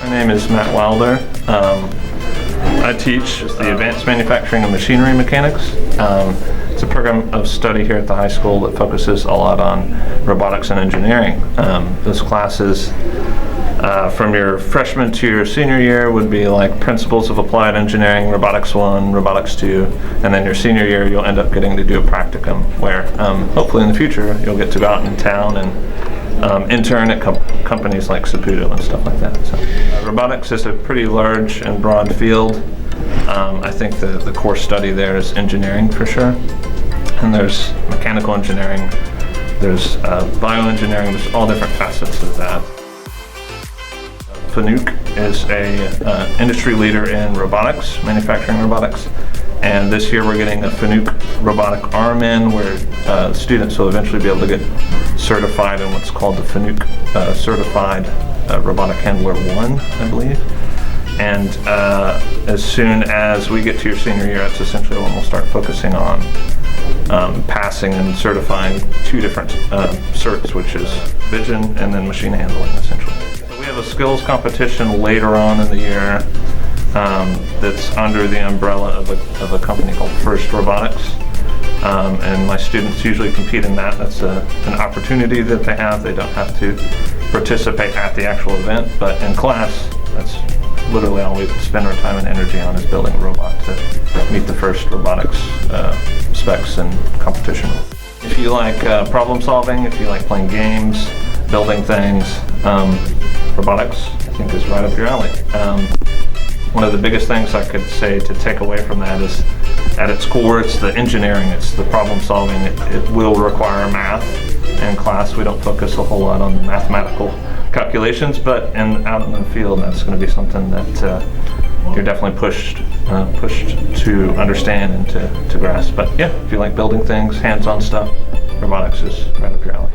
My name is Matt Wilder. I teach the Advanced Manufacturing and Machinery Mechanics. It's a program of study here at the high school that focuses a lot on robotics and engineering. Those classes from your freshman to your senior year would be like Principles of Applied Engineering, Robotics 1, Robotics 2, and then your senior year you'll end up getting to do a practicum where hopefully in the future you'll get to go out in town and intern at companies like Saputo and stuff like that. So, robotics is a pretty large and broad field. I think the core study there is engineering for sure. And there's mechanical engineering, there's bioengineering, there's all different facets of that. FANUC is a industry leader in robotics, manufacturing robotics. And this year we're getting a FANUC robotic arm in where students will eventually be able to get certified in what's called the FANUC Certified Robotic Handler 1, I believe. And as soon as we get to your senior year, that's essentially when we'll start focusing on passing and certifying two different certs, which is vision and then machine handling, essentially. So we have a skills competition later on in the year that's under the umbrella of a company called First Robotics. And my students usually compete in that. That's an opportunity that they have. They don't have to participate at the actual event, but in class, that's literally all we spend our time and energy on is building a robot to meet the First Robotics specs and competition. If you like problem solving, if you like playing games, building things, robotics I think is right up your alley. One of the biggest things I could say to take away from that is at its core it's the engineering, it's the problem solving. It will require math in class. We don't focus a whole lot on mathematical calculations, but out in the field that's going to be something that you're definitely pushed to understand and to grasp. But yeah, if you like building things, hands-on stuff, robotics is right up your alley.